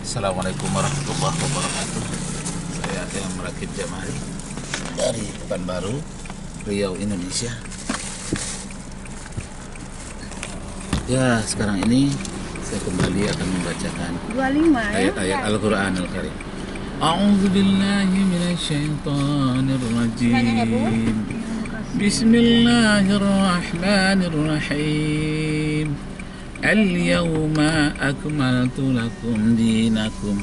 Assalamualaikum warahmatullahi wabarakatuh. Saya yang merakit Jamari dari Pekanbaru, Riau, Indonesia. Ya, sekarang ini saya kembali akan membacakan 25 ayat-ayat Al-Quran Al-Karim. A'udzu billahi minasyaitonir rajim. Bismillahirrahmanirrahim. Al-yawma akmaltu lakum dinakum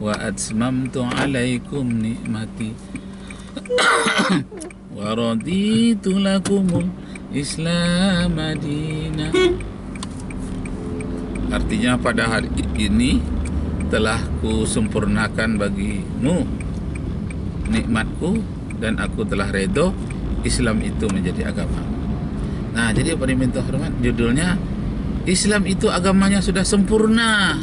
wa atmamtu alaikum ni'mati wa raditu lakumul Islam madina. Artinya pada hari ini telah ku sempurnakan bagimu nikmatku dan aku telah redho Islam itu menjadi agama. Nah, jadi pada minta hormat judulnya Islam itu agamanya sudah sempurna,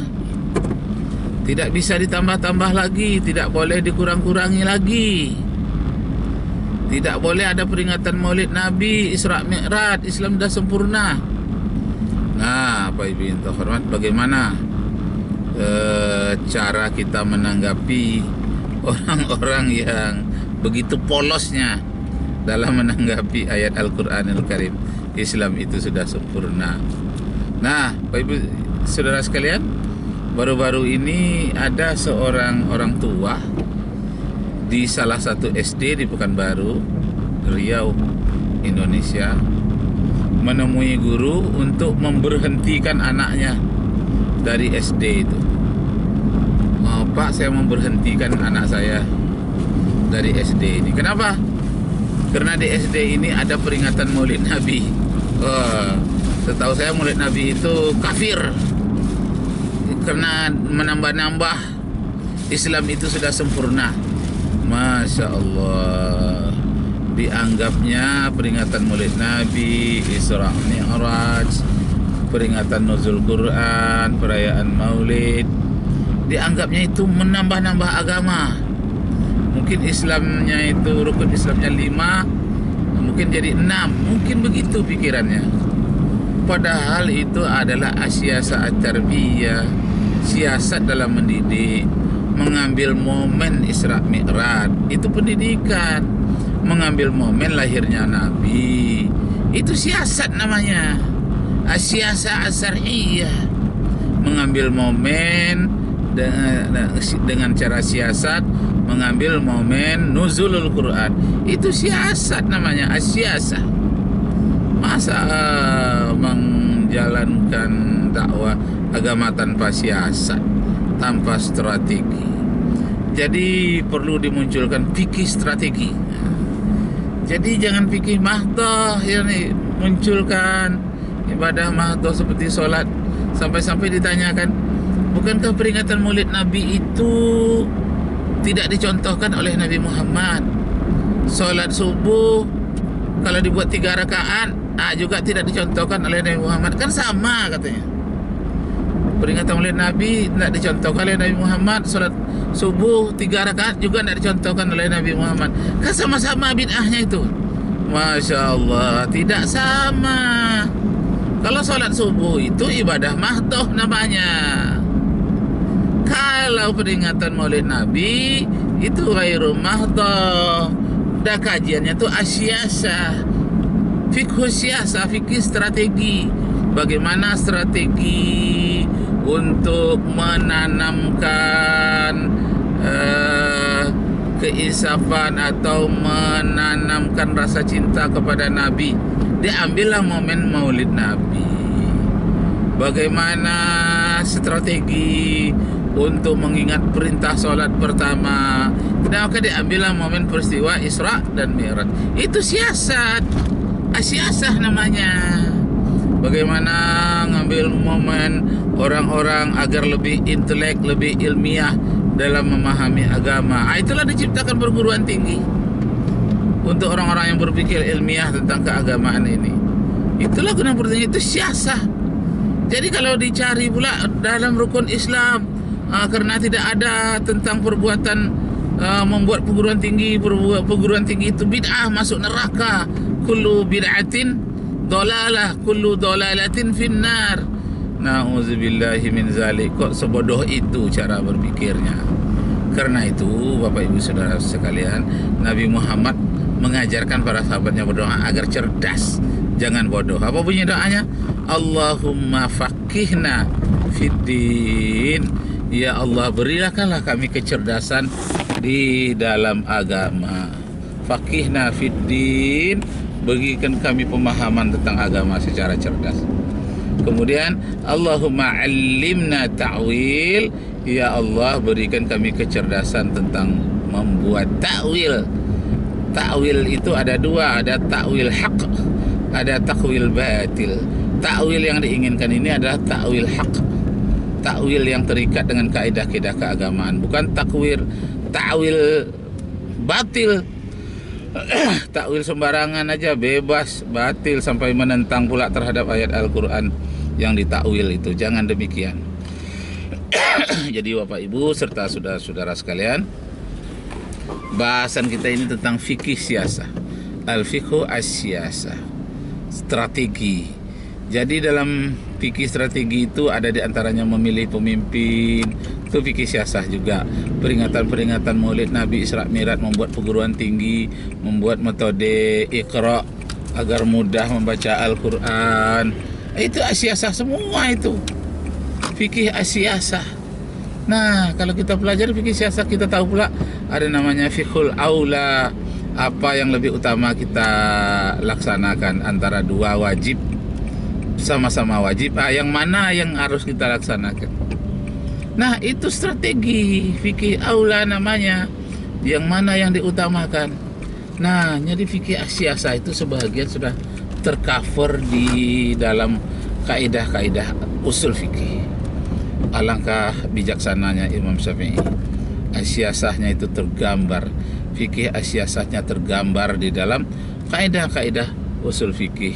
tidak bisa ditambah-tambah lagi, tidak boleh dikurang-kurangi lagi, tidak boleh ada peringatan Maulid Nabi, Isra Mi'raj. Islam sudah sempurna. Nah, Pak Ibu yang terhormat, bagaimana cara kita menanggapi orang-orang yang begitu polosnya dalam menanggapi ayat Al-Quranul Karim? Islam itu sudah sempurna. Nah, Bapak Ibu Saudara sekalian, baru-baru ini ada seorang orang tua di salah satu SD di Pekanbaru, Riau, Indonesia, menemui guru untuk memberhentikan anaknya dari SD itu. Oh, Pak, saya memberhentikan anak saya dari SD ini. Kenapa? Karena di SD ini ada peringatan Maulid Nabi. Setahu saya Maulid Nabi itu kafir, karena menambah-nambah. Islam itu sudah sempurna. Masya Allah. Dianggapnya peringatan Maulid Nabi, Isra Mi'raj, peringatan Nuzul Quran, perayaan Maulid, dianggapnya itu menambah-nambah agama. Mungkin Islamnya itu rukun Islamnya 5, mungkin jadi 6, mungkin begitu pikirannya. Padahal itu adalah siasat tarbiyah, siasat dalam mendidik. Mengambil momen Isra Mi'raj itu pendidikan, mengambil momen lahirnya Nabi itu siasat namanya, siasat syar'iyyah. Mengambil momen dengan cara siasat, mengambil momen nuzulul Quran itu siasat namanya, siasat. Masa menjalankan dakwah agama tanpa siasat, tanpa strategi? Jadi perlu dimunculkan fikih strategi. Jadi jangan fikih mahdoh, ya nih, munculkan ibadah mahdoh seperti sholat. Sampai-sampai ditanyakan, bukankah peringatan Maulid Nabi itu tidak dicontohkan oleh Nabi Muhammad? Sholat subuh kalau dibuat 3 rakaat juga tidak dicontohkan oleh Nabi Muhammad. Kan sama katanya. Peringatan Maulid Nabi tidak dicontohkan oleh Nabi Muhammad. Sholat subuh 3 rakaat juga tidak dicontohkan oleh Nabi Muhammad. Kan sama-sama bid'ahnya itu. Masya Allah, tidak sama. Kalau sholat subuh itu ibadah mahdoh namanya. Kalau peringatan Maulid Nabi itu ghairu mahdoh. Dan kajiannya itu asyasah, fikih siasah, fikih strategi. Bagaimana strategi untuk menanamkan keinsafan atau menanamkan rasa cinta kepada Nabi. Diambillah momen Maulid Nabi. Bagaimana strategi untuk mengingat perintah solat pertama. Maka diambillah momen peristiwa Isra dan Mi'raj. Itu siasat, siasah namanya. Bagaimana ngambil momen orang-orang agar lebih intelek, lebih ilmiah dalam memahami agama. Itulah diciptakan perguruan tinggi untuk orang-orang yang berpikir ilmiah tentang keagamaan ini. Itulah gunanya pertanyaan, itu siasah. Jadi kalau dicari pula dalam rukun Islam, karena tidak ada tentang perbuatan membuat perguruan tinggi itu bid'ah, masuk neraka. Kullu bid'atin dolalah, kullu dolalatin finnar. Nauzubillahi min zalik. Kok sebodoh itu cara berpikirnya? Karena itu Bapak Ibu Saudara sekalian, Nabi Muhammad mengajarkan para sahabatnya berdoa agar cerdas, jangan bodoh. Apa bunyi doanya? Allahumma faqihna fiddin. Ya Allah, berikanlah kami kecerdasan di dalam agama. Faqihna fiddin, berikan kami pemahaman tentang agama secara cerdas. Kemudian Allahumma allimna ta'wil. Ya Allah, berikan kami kecerdasan tentang membuat ta'wil. Ta'wil itu ada dua, ada ta'wil haq, ada ta'wil batil. Ta'wil yang diinginkan ini adalah ta'wil haq, ta'wil yang terikat dengan kaidah-kaidah keagamaan, bukan ta'wil batil. Takwil sembarangan aja, bebas, batil, sampai menentang pula terhadap ayat Al-Quran yang ditakwil itu. Jangan demikian. Jadi Bapak Ibu serta saudara-saudara sekalian, bahasan kita ini tentang fikih siasah, al-fiqhu as-siasah, strategi. Jadi dalam fikih strategi itu ada diantaranya memilih pemimpin, itu fikih siasah juga. Peringatan-peringatan Maulid Nabi Isra Mi'raj, membuat perguruan tinggi, membuat metode Iqra agar mudah membaca Al-Quran. Itu as-siasah semua itu. Fikih as-siasah. Nah, kalau kita pelajari fikih siasah, kita tahu pula ada namanya fiqhul aula. Apa yang lebih utama kita laksanakan antara dua wajib, sama-sama wajib, yang mana yang harus kita laksanakan. Nah, itu strategi fikih aula namanya, yang mana yang diutamakan. Nah, jadi fikih as-siasah itu sebagian sudah tercover di dalam kaidah-kaidah usul fikih. Alangkah bijaksananya Imam Syafi'i, as-siasahnya itu tergambar, fikih as-siasahnya tergambar di dalam kaidah-kaidah usul fikih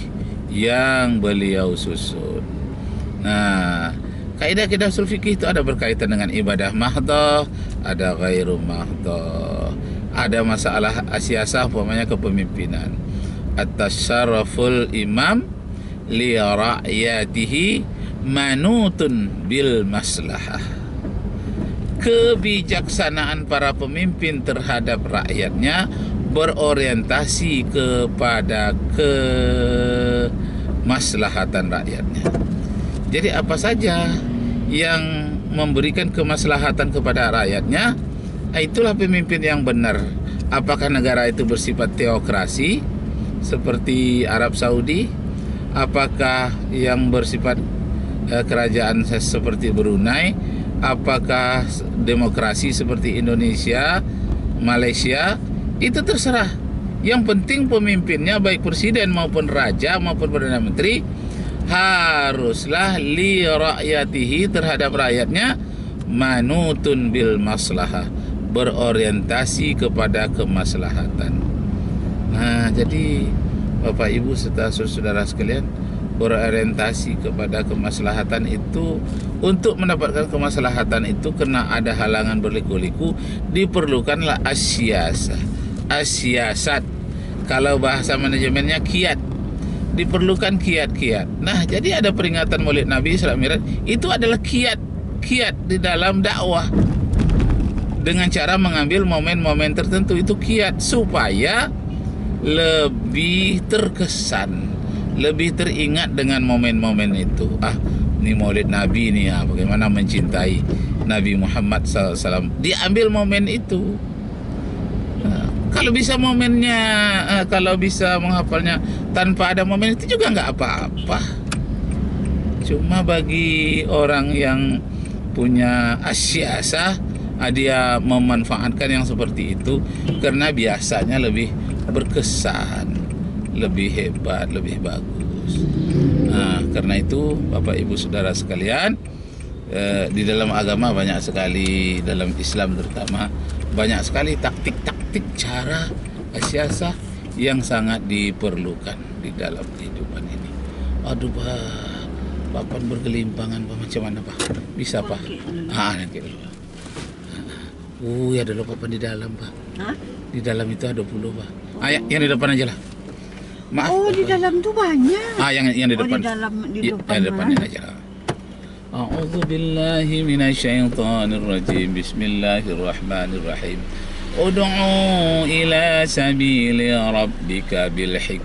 yang beliau susun. Nah, kaidah-kaidah usul fikih itu ada berkaitan dengan ibadah mahdhah, ada ghairu mahdhah, ada masalah as-siasah umpamanya kepemimpinan. At-tasarruful imam li ra'yatihi manutun bil maslahah. Kebijaksanaan para pemimpin terhadap rakyatnya berorientasi kepada kemaslahatan rakyatnya. Jadi apa saja yang memberikan kemaslahatan kepada rakyatnya, itulah pemimpin yang benar. Apakah negara itu bersifat teokrasi seperti Arab Saudi? Apakah yang bersifat kerajaan seperti Brunei? Apakah demokrasi seperti Indonesia, Malaysia? Itu terserah. Yang penting pemimpinnya, baik presiden maupun raja maupun perdana menteri, haruslah li rakyatihi, terhadap rakyatnya, manutun bil maslahah, berorientasi kepada kemaslahatan. Nah, jadi Bapak Ibu serta saudara sekalian, berorientasi kepada kemaslahatan itu, untuk mendapatkan kemaslahatan itu karena ada halangan berliku-liku, diperlukanlah as-siasah, as-siasat. Kalau bahasa manajemennya kiat, diperlukan kiat-kiat. Nah, jadi ada peringatan Maulid Nabi Isra Mi'raj, itu adalah kiat di dalam dakwah, dengan cara mengambil momen-momen tertentu. Itu kiat supaya lebih terkesan, lebih teringat dengan momen-momen itu. Ini Maulid Nabi nih, bagaimana mencintai Nabi Muhammad SAW. Diambil momen itu. Kalau bisa momennya, kalau bisa menghafalnya tanpa ada momen itu juga nggak apa-apa. Cuma bagi orang yang punya as-siasah, dia memanfaatkan yang seperti itu karena biasanya lebih berkesan, lebih hebat, lebih bagus. Nah, karena itu Bapak Ibu Saudara sekalian, di dalam agama banyak sekali, dalam Islam terutama, banyak sekali taktik-taktik cara as-siasah yang sangat diperlukan di dalam kehidupan ini. Aduh Pak, papan bergelimpangan Pak, macam mana Pak? Bisa Pak? Nanti dulu. Ya ada papan di dalam Pak. Di dalam itu ada 20 Pak. Yang di depan aja lah. Maaf. Di dalam tuh banyak. Yang di depan. Di dalam Yang di depannya aja lah. أعوذ بالله من الشيطان الرجيم بسم الله الرحمن الرحيم ادع إلى سبيل ربك بالحكمة